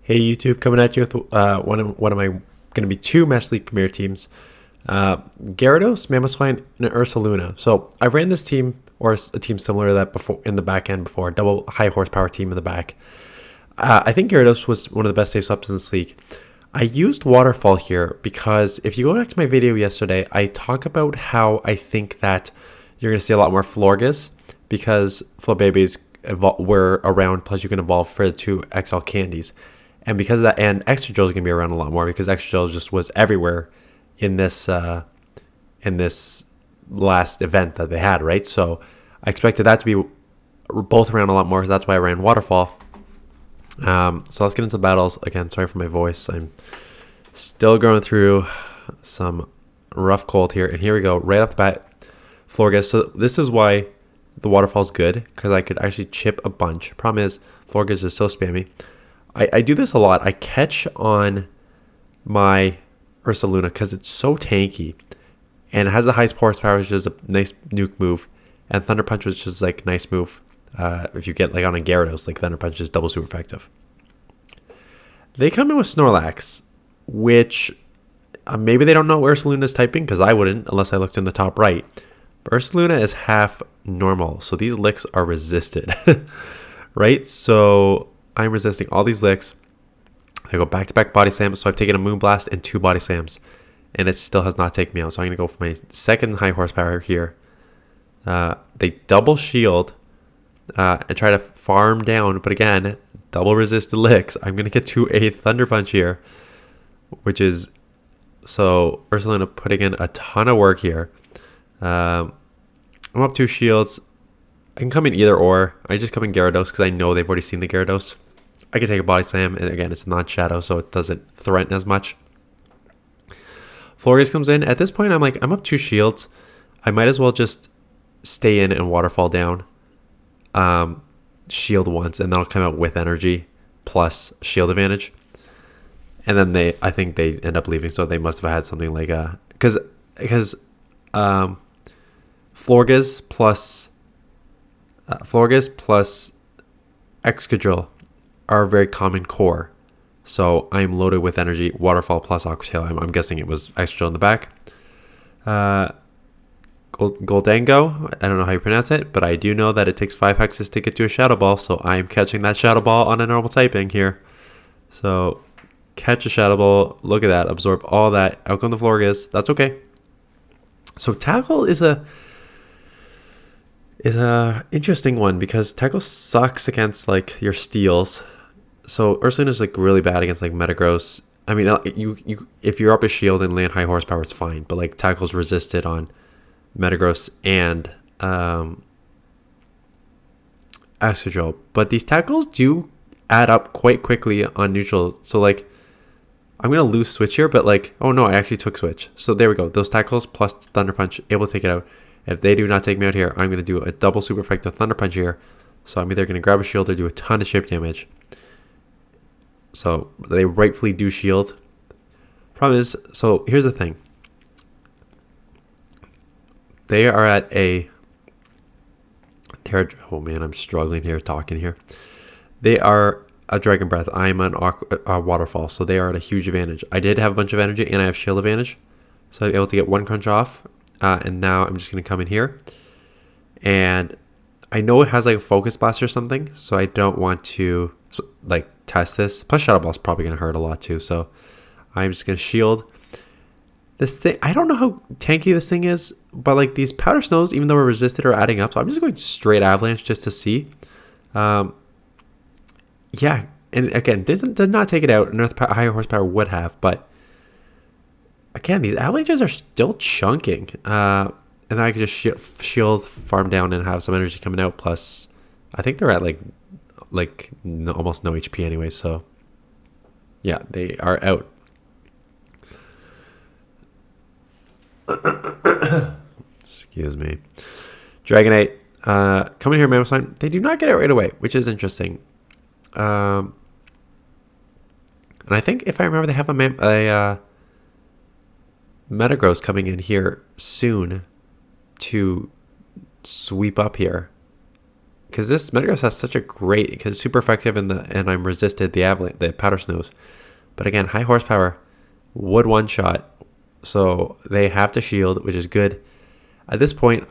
Hey YouTube, coming at you with one of my going to be two Master League Premier teams, Gyarados, mamoswine, and ursaluna. So I ran this team or a team similar to that before in the back end before, double high horsepower team in the back. I think Gyarados was one of the best safe swaps in this league. I used Waterfall here because if you go back to my video yesterday, I talk about how I think that you're going to see a lot more florges because Florges were around, plus you can evolve for the two XL candies. And because of that, and excadrill is going to be around a lot more because excadrill just was everywhere in this last event that they had, right? So I expected that to be both around a lot more. So that's why I ran Waterfall. So let's get into battles. Again, sorry for my voice. I'm still going through some rough cold here. And here we go. Right off the bat, Florges. So this is why the Waterfall is good, because I could actually chip a bunch. Problem is, Florges is so spammy. I do this a lot. I catch on my Ursaluna because it's so tanky. And it has the highest horsepower, which is a nice nuke move. And Thunder Punch, which is like nice move. If you get like on a Gyarados, like Thunder Punch is double super effective. They come in with Snorlax, which maybe they don't know what Ursaluna is typing, because I wouldn't unless I looked in the top right. But Ursaluna is half normal, so these licks are resisted, right? So I'm resisting all these licks. I go back-to-back body slams, so I've taken a Moonblast and 2 body slams, and it still has not taken me out. So I'm going to go for my second high horsepower here. They double shield and try to farm down, but again, double resisted licks. I'm going to get to a Thunder Punch here, which is, so Ursaluna putting in a ton of work here. I'm up 2 shields. I can come in either or. I just come in Gyarados because I know they've already seen the Gyarados. I can take a body slam, and again, it's non-shadow, so it doesn't threaten as much. Florges comes in. At this point, I'm like, I'm up 2 shields. I might as well just stay in and Waterfall down. Shield once, and that'll come out with energy plus shield advantage. And then I think they end up leaving, so they must have had something like because Florges plus excadrill are a very common core. So I'm loaded with energy, Waterfall plus Aqua Tail. I'm guessing it was excadrill in the back. Goldango, I don't know how you pronounce it, but I do know that it takes 5 hexes to get to a Shadow Ball, so I'm catching that Shadow Ball on a normal typing here. So catch a Shadow Ball, look at that, absorb all that, out come the Florges, that's okay. So Tackle is a interesting one because Tackle sucks against like your steals. So Ursaluna is like really bad against like Metagross. I mean, you if you're up a shield and land high horsepower, it's fine, but like Tackle's resisted on Metagross and Excadrill. But these tackles do add up quite quickly on neutral. So like I'm gonna lose switch here, but like, oh no, I actually took switch. So there we go. Those tackles plus Thunder Punch able to take it out. If they do not take me out here, I'm gonna do a double super effective Thunder Punch here. So I'm either gonna grab a shield or do a ton of chip damage. So they rightfully do shield. Problem is, so here's the thing. They are at oh man, I'm struggling here, talking here. They are a Dragon Breath. I'm an Waterfall, so they are at a huge advantage. I did have a bunch of energy, and I have shield advantage. So I'm able to get 1 crunch off, and now I'm just going to come in here. And I know it has like a Focus Blast or something, so I don't want to like test this. Plus Shadow Ball is probably going to hurt a lot too, so I'm just going to shield. This thing, I don't know how tanky this thing is, but like these powder snows, even though we're resisted, are adding up. So I'm just going straight avalanche just to see. Yeah, and again, did not take it out. An higher horsepower would have, but again, these avalanches are still chunking. And then I could just shield, farm down, and have some energy coming out. Plus, I think they're at almost no HP anyway. So yeah, they are out. Excuse me. Dragonite coming here, mamoswine. They do not get it right away, which is interesting. And I think if I remember, they have a Metagross coming in here soon to sweep up here. because this Metagross has such a great, because it's super effective and I'm resisted the powder snows. But again, high horsepower would one shot, so they have to shield, which is good. At this point,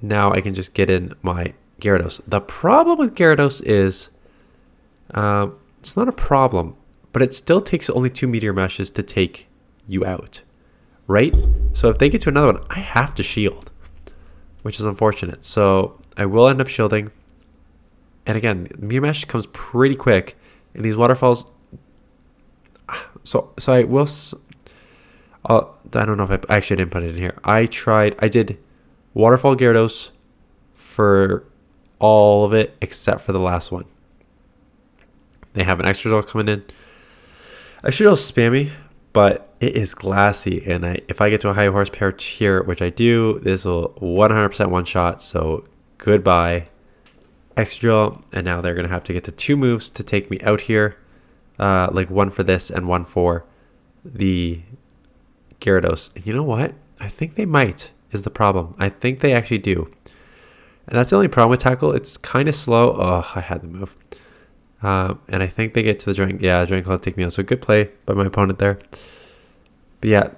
now I can just get in my Gyarados. The problem with Gyarados is, it's not a problem, but it still takes only 2 Meteor Meshes to take you out, right? So if they get to another one, I have to shield, which is unfortunate. So I will end up shielding. And again, Meteor Mesh comes pretty quick, and these waterfalls. So I will. I don't know if I actually didn't put it in here. I did Waterfall Gyarados for all of it except for the last one. They have an excadrill coming in. Excadrill's spammy, but it is glassy, and if I get to a high horsepower tier, which I do, this will 100% one shot. So goodbye, excadrill, and now they're gonna have to get to 2 moves to take me out here, like one for this and one for the Gyarados. And you know what? I think they might is the problem. I think they actually do, and that's the only problem with Tackle. It's kind of slow. Oh, I had the move. And I think they get to the Dragon. Yeah, Dragon Claw take me out. So good play by my opponent there. But yeah,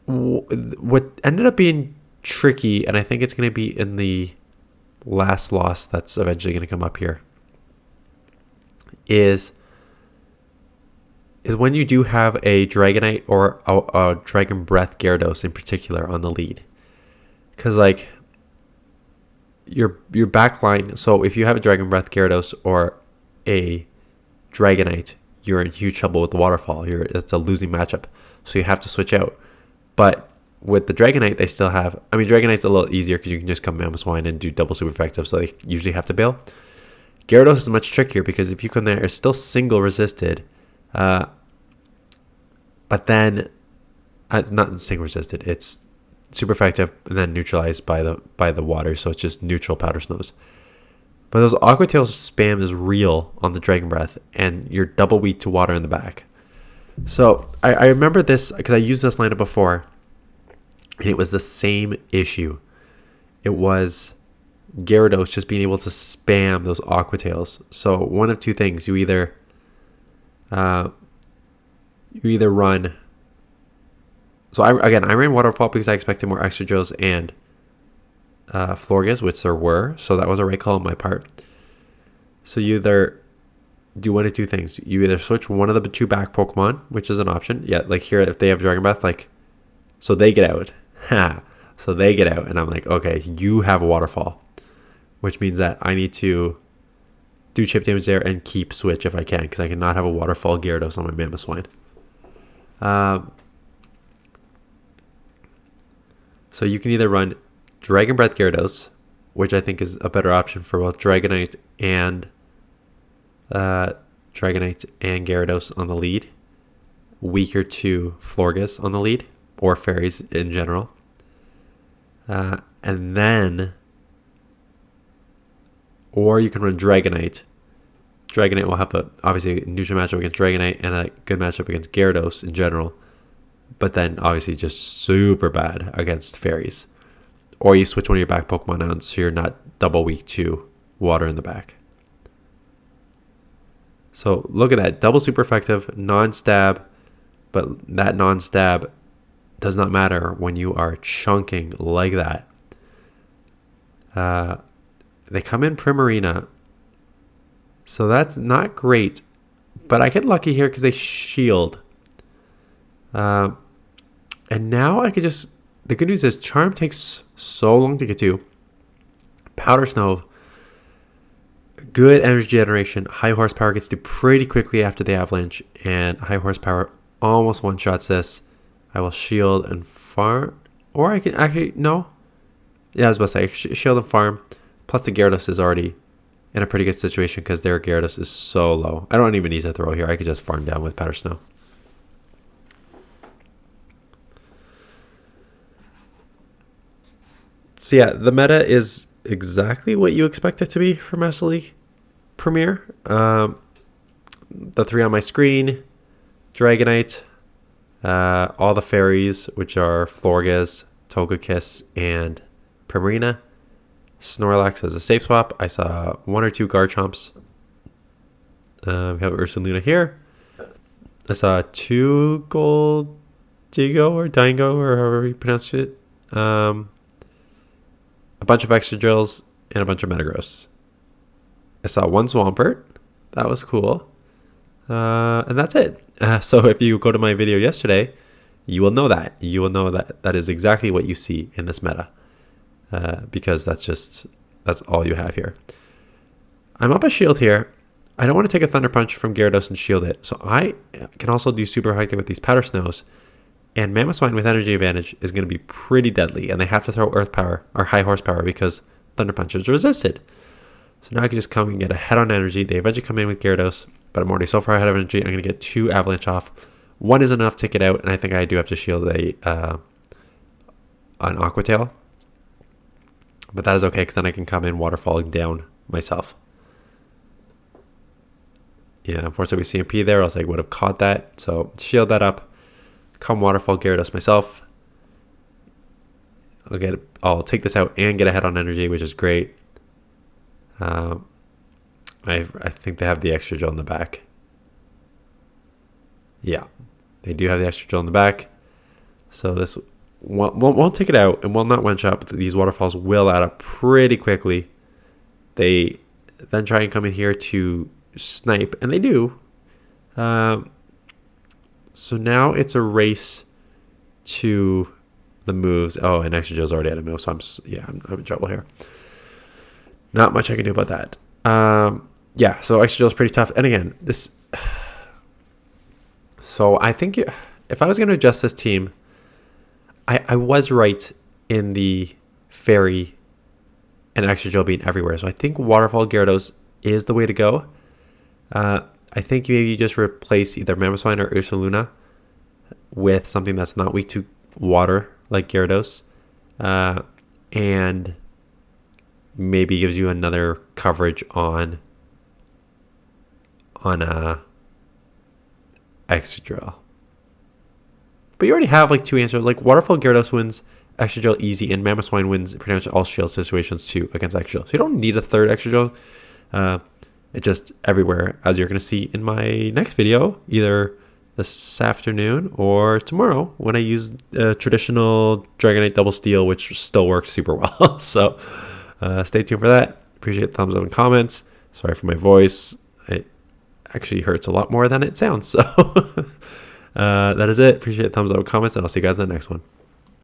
what ended up being tricky, and I think it's going to be in the last loss that's eventually going to come up here, is when you do have a Dragonite or a Dragon Breath Gyarados in particular on the lead. Because like your back line, so if you have a Dragon Breath Gyarados or a Dragonite, you're in huge trouble with the Waterfall. It's a losing matchup, so you have to switch out. But with the Dragonite, they still have, I mean, Dragonite's a little easier because you can just come mamoswine and do double super effective, so they usually have to bail. Gyarados is much trickier because if you come there, it's still single resisted, but then it's not single resisted, it's super effective and then neutralized by the water, so it's just neutral powder snows. But those Aqua Tails spam is real on the Dragon Breath, and you're double weak to water in the back. So I remember this because I used this lineup before, and it was the same issue. It was Gyarados just being able to spam those Aqua Tails. So one of two things: you either run. So I ran Waterfall because I expected more excadrills and florges, which there were. So that was a right call on my part. So you either do one of two things. You either switch one of the 2 back Pokemon, which is an option. Yeah, like here, if they have Dragon Breath, like, so they get out. Ha! So they get out, and I'm like, okay, you have a Waterfall, which means that I need to do chip damage there and keep switch if I can, because I cannot have a Waterfall Gyarados on my mamoswine. So you can either run Dragon Breath Gyarados, which I think is a better option for both Dragonite and Gyarados on the lead. Weaker to Florges on the lead, or Fairies in general. And then, or you can run Dragonite. Dragonite will have obviously a neutral matchup against Dragonite and a good matchup against Gyarados in general. But then obviously just super bad against Fairies. Or you switch one of your back Pokemon out so you're not double weak to water in the back. So look at that. Double super effective, non-stab. But that non-stab does not matter when you are chunking like that. They come in Primarina. So that's not great. But I get lucky here because they shield. And now I could just, the good news is Charm takes so long to get to. Powder Snow, good energy generation. High horsepower gets to pretty quickly after the avalanche, and high horsepower almost one shots this. I will shield and farm, or I can actually, no. Yeah, I was about to say shield and farm. Plus the Gyarados is already in a pretty good situation because their Gyarados is so low. I don't even need to throw here. I could just farm down with Powder Snow. So yeah, the meta is exactly what you expect it to be for Master League Premier. The 3 on my screen: Dragonite, all the fairies, which are Florges, Togekiss, and Primarina. Snorlax as a safe swap. I saw 1 or 2 Garchomps. We have Ursaluna here. I saw 2 Gold Digo or Dingo or however you pronounce it. A bunch of Excadrills and a bunch of Metagross. I saw 1 Swampert. That was cool. And that's it. So if you go to my video yesterday, you will know that. You will know that that is exactly what you see in this meta. Because that's all you have here. I'm up a shield here. I don't want to take a Thunder Punch from Gyarados and shield it. So I can also do super effective with these Powder Snows. And Mamoswine with energy advantage is going to be pretty deadly. And they have to throw Earth Power or High Horsepower because Thunder Punch is resisted. So now I can just come and get ahead on energy. They eventually come in with Gyarados, but I'm already so far ahead of energy. I'm going to get 2 Avalanche off. 1 is enough to get out, and I think I do have to shield an Aqua Tail. But that is okay, because then I can come in waterfalling down myself. Yeah, unfortunately we CMP there, else I would have caught that. So shield that up. Come waterfall Gyarados myself. I'll take this out and get ahead on energy, which is great. I think they have the extra gel in the back. Yeah, they do have the extra gel in the back. So this won't take it out and will not one shot, but these waterfalls will add up pretty quickly. They then try and come in here to snipe, and they do. So now it's a race to the moves. Oh, and extra gel's already out of move, so I'm in trouble here. Not much I can do about that. Yeah, so extra gel's pretty tough. And again, this. So I think if I was going to adjust this team, I was right in the fairy and extra gel being everywhere. So I think Waterfall Gyarados is the way to go. I think maybe you just replace either Mamoswine or Ursaluna with something that's not weak to water, like Gyarados. And maybe gives you another coverage on Excadrill. But you already have like 2 answers. Like Waterfall Gyarados wins Excadrill easy, and Mamoswine wins pretty much all shield situations too against Excadrill. So you don't need a third Excadrill. It's just everywhere, as you're going to see in my next video, either this afternoon or tomorrow when I use traditional Dragonite Double Steel, which still works super well. So stay tuned for that. Appreciate thumbs up and comments. Sorry for my voice. It actually hurts a lot more than it sounds. So that is it. Appreciate thumbs up and comments, and I'll see you guys in the next one.